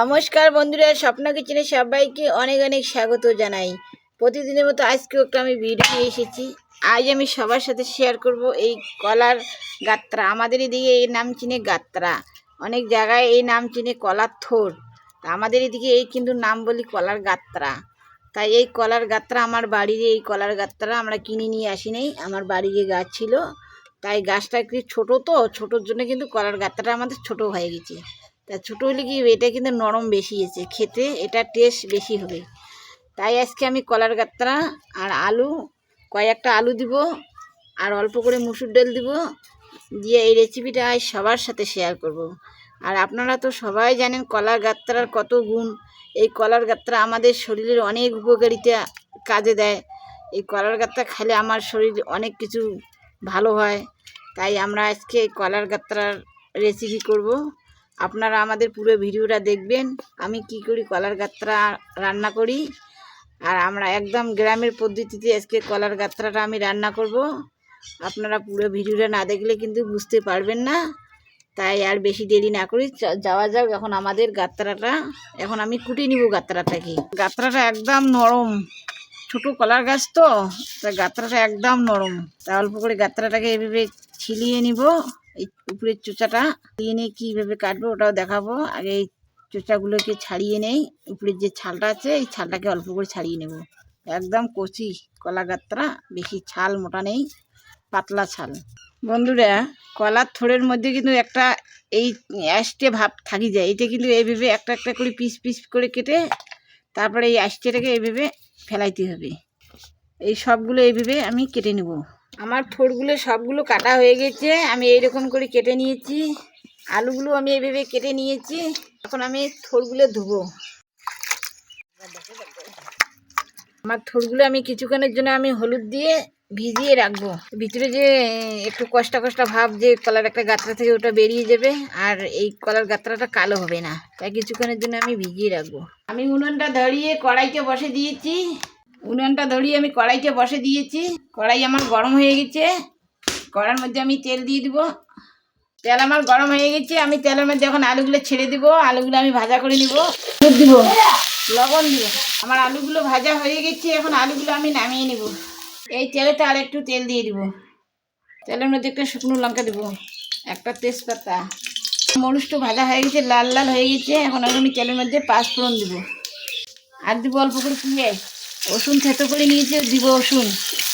নমস্কার বন্ধুরা, স্বপ্ন কিচেনে সবাইকে অনেক অনেক স্বাগত জানাই। প্রতিদিনের মতো আজকেও একটা আমি ভিডিও নিয়ে এসেছি। আজ আমি সবার সাথে শেয়ার করব এই কলার গাত্রা। আমাদের এদিকে এই নাম চিনে গাত্রা, অনেক জায়গায় এই নাম চিনে কলার থোর। আমাদের এদিকে এই কিন্তু নাম বলি কলার গাত্রা। তাই এই কলার গাত্রা আমার বাড়ির, এই কলার গাত্রা আমরা কিনে নিয়ে আসি নাই, আমার বাড়িতে গাছ ছিল। তাই গাছটা একটু ছোটো, তো ছোটোর জন্য কিন্তু কলার গাত্রাটা আমাদের ছোটো হয়ে গেছে। তা ছোটো হলে কি এটা কিন্তু নরম বেশি আছে, খেতে এটা টেস্ট বেশি হবে। তাই আজকে আমি কলার গাত্রা আর আলু, কয়েকটা আলু দিব আর অল্প করে মুসুর ডাল দিব, দিয়ে এই রেসিপিটা আজ সবার সাথে শেয়ার করব। আর আপনারা তো সবাই জানেন কলার গাত্রার কত গুণ। এই কলার গাত্রা আমাদের শরীরের অনেক উপকারিতা কাজে দেয়। এই কলার গাত্রা খেলে আমার শরীর অনেক কিছু ভালো হয়। তাই আমরা আজকে কলার গাত্রার রেসিপি করব। আপনারা আমাদের পুরো ভিডিওটা দেখবেন, আমি কি করি কলার গাত্রা রান্না করি। আর আমরা একদম গ্রামের পদ্ধতিতে আজকে কলার গাত্রাটা আমি রান্না করব। আপনারা পুরো ভিডিওটা না দেখলে কিন্তু বুঝতে পারবেন না। তাই আর বেশি দেরি না করি, যাওয়া যাক এখন আমাদের গাত্রাটা। এখন আমি কুটি নিব গাত্রাটাকে। গাত্রাটা একদম নরম, ছোটো কলার গাছ তো, তাই গাত্রাটা একদম নরম। তা অল্প করে গাত্রাটাকে এভাবে ছিলিয়ে নিব। এই উপরের চোচাটা দিয়ে নিয়ে কীভাবে কাটবো ওটাও দেখাবো। আগে এই চোচাগুলোকে ছাড়িয়ে নেই, উপরের যে ছালটা আছে এই ছালটাকে অল্প করে ছাড়িয়ে নেব। একদম কচি কলা গাত্রা, বেশি ছাল মোটা নেই, পাতলা ছাল। বন্ধুরা, কলার থোড়ের মধ্যে কিন্তু একটা এই অ্যাস্টে ভাব থাকি যায়, এটা কিন্তু এইভাবে একটা একটা করে পিস পিস করে কেটে তারপরে এই অ্যাস্টেটাকে এইভাবে ফেলাইতে হবে। এই সবগুলো এইভাবে আমি কেটে নেব। আমার থোড়গুলো সবগুলো কাটা হয়ে গেছে, আমি এইরকম করে কেটে নিয়েছি। আলুগুলো আমি এইভাবে কেটে নিয়েছি। এখন আমি থোড়গুলো ধুবো। আমার থোড়গুলো আমি কিছুক্ষণের জন্য আমি হলুদ দিয়ে ভিজিয়ে রাখবো। ভিতরে যে একটু কষ্টা কষ্টা ভাব যে কলার একটা গাত্রা থেকে ওটা বেরিয়ে যাবে, আর এই কলার গাত্রাটা কালো হবে না। তাই কিছুক্ষণের জন্য আমি ভিজিয়ে রাখবো। আমি উনুনটা ধরিয়ে কড়াইতে বসে দিয়েছি। আমি কড়াইতে বসে দিয়েছি। কড়াই আমার গরম হয়ে গেছে। কড়ার মধ্যে আমি তেল দিয়ে দিব। তেল আমার গরম হয়ে গেছে, আমি তেলের মধ্যে এখন আলুগুলো ছেড়ে দিব। আলুগুলো আমি ভাজা করে নিব। দুধ দিব, লবণ দিব। আমার আলুগুলো ভাজা হয়ে গেছে, এখন আলুগুলো আমি নামিয়ে নিব। এই তেলেতে আর একটু তেল দিয়ে দিব। তেলের মধ্যে একটা শুকনো লঙ্কা দিব, একটা তেজপাতা। মরিচটা ভাজা হয়ে গেছে, লাল লাল হয়ে গেছে। এখন আমি তেলের মধ্যে পাঁচফোড়ন দিব। আর দিব অল্প করে পেঁয়াজ। রসুন থেতো করে নিয়েছে, দিব রসুন।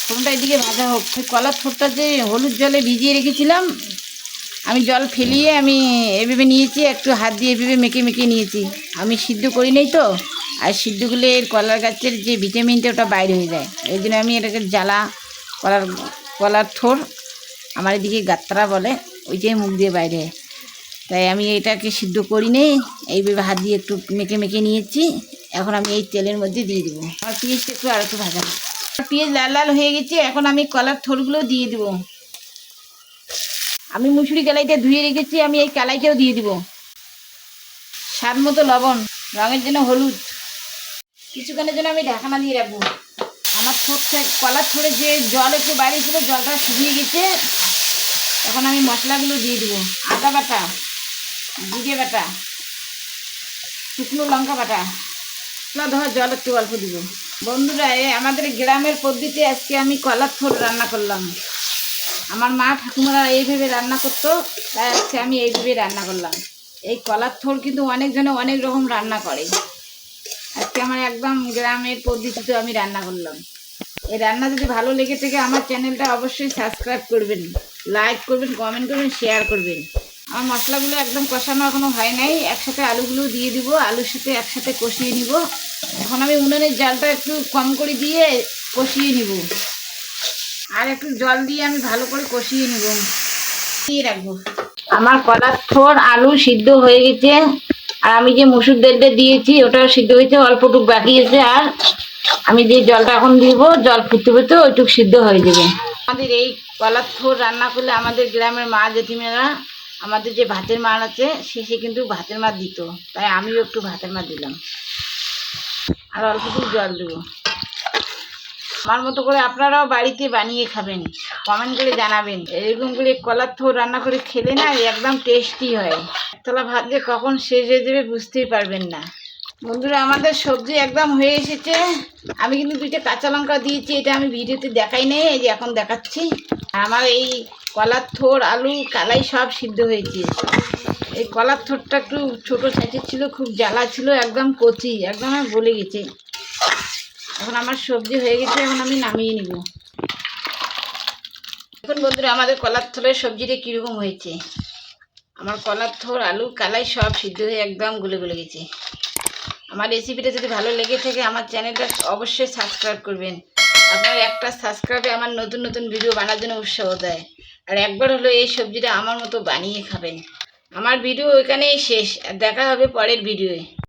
ফোড়নটা এদিকে ভাজা হোক। ওই কলার থোড়টা যে হলুদ জলে ভিজিয়ে রেখেছিলাম, আমি জল ফেলিয়ে আমি এভাবে নিয়েছি, একটু হাত দিয়ে এভাবে মেখে মেখে নিয়েছি। আমি সিদ্ধ করি নাই তো, আর সিদ্ধ করলে এর কলার গাছের যে ভিটামিনটা ওটা বাইরে হয়ে যায়। এই জন্য আমি এটাকে জ্বালা কলার থোড় আমার এদিকে গাত্রা বলে, ওইটাই মুখ দিয়ে বাইরে। তাই আমি এটাকে সিদ্ধ করি নেই, এইভাবে হাত দিয়ে একটু মেখে মেখে নিয়েছি। এখন আমি এই তেলের মধ্যে দিয়ে দেবো। আমার পেঁয়াজটা একটু আর একটু ভাজা, পেঁয়াজ লাল লাল হয়ে গেছে। এখন আমি কলার থোড়গুলো দিয়ে দেবো। আমি মুসুরি কালাইটা ধুয়ে রেখেছি, আমি এই কালাইটাও দিয়ে দিব। স্বাদ মতো লবণ, রঙের জন্য হলুদ। কিছুক্ষণের জন্য আমি ঢাকনা দিয়ে রাখবো। আমার কলার থোড়ে যে জল একটু বাইরে ছিল, জলটা শুকিয়ে গেছে। এখন আমি মশলাগুলো দিয়ে দেবো। আদা বাটা, জিরে বাটা, শুকনো লঙ্কা বাটা, ধোয়া জল একটু অল্প দিব। বন্ধুরা, আমাদের গ্রামের পদ্ধতি আজকে আমি কলার থোড় রান্না করলাম। আমার মা ঠাকুমারা এইভাবে রান্না করতো, তাই আজকে আমি এইভাবে রান্না করলাম। এই কলার থোড় কিন্তু অনেকজনে অনেক রকম রান্না করে। আজকে আমার একদম গ্রামের পদ্ধতিতে আমি রান্না করলাম। এই রান্না যদি ভালো লেগে থাকে আমার চ্যানেলটা অবশ্যই সাবস্ক্রাইব করবেন, লাইক করবেন, কমেন্ট করবেন, শেয়ার করবেন। আমার মশলাগুলো একদম কষানো এখনো হয় নাই। একসাথে আলুগুলো দিয়ে দিব, আলুর সাথে একসাথে কষিয়ে নিব। এখন আমি উনুনের জালটা একটু কম করে দিয়ে কষিয়ে নিব, আর একটু জল দিয়ে আমি ভালো করে কষিয়ে নিব, দিয়ে রাখবো। আমার কলার থোড় আলু সিদ্ধ হয়ে গেছে, আর আমি যে মসুর ডালটা দিয়েছি ওটাও সিদ্ধ হয়েছে, অল্পটুক বাকি আছে। আর আমি যে জলটা এখন দিব, জল ফুটতে ফুটতে ওইটুক সিদ্ধ হয়ে যাবে। আমাদের এই কলার থোড় রান্না করলে আমাদের গ্রামের মা জেঠিমেরা, আমাদের যে ভাতের মার আছে, শেষে কিন্তু ভাতের মার দিত। তাই আমিও একটু ভাতের মার দিলাম, আর অল্পটুকু জল দেবো। আমার মতো করে আপনারাও বাড়িতে বানিয়ে খাবেন, কমেন্ট করে জানাবেন। এরকম করে কলার থোড় রান্না করে খেলে না একদম টেস্টি হয়। একতলা ভাত যে কখন শেষ হয়ে যাবে বুঝতেই পারবেন না। বন্ধুরা, আমাদের সবজি একদম হয়ে এসেছে। আমি কিন্তু 2টা কাঁচা লঙ্কা দিয়েছি, এটা আমি ভিডিওতে দেখাই নেই, এই যে এখন দেখাচ্ছি। আমার এই কলার থোড়, আলু, কালাই সব সিদ্ধ হয়েছে। এই কলার থোড়টা একটু ছোটো সাইজের ছিল, খুব জ্বালা ছিল, একদম কচি, একদম গলে গেছে। এখন আমার সবজি হয়ে গেছে, এখন আমি নামিয়ে নিব। এখন বন্ধুরা, আমাদের কলার থোড়ের সবজিটা কীরকম হয়েছে। আমার কলার থোড়, আলু, কালাই সব সিদ্ধ হয়ে একদম গলে গলে গেছে। আমার রেসিপিটা যদি ভালো লেগে থাকে আমার চ্যানেলটা অবশ্যই সাবস্ক্রাইব করবেন। আপনার একটা সাবস্ক্রাইবে আমার নতুন নতুন ভিডিও বানার জন্য উৎসাহ দেয়। আর একবার হলো এই সবজিটা আমার মতো বানিয়ে খাবেন। আমার ভিডিও ওইখানেই শেষ, আর দেখা হবে পরের ভিডিওয়ে।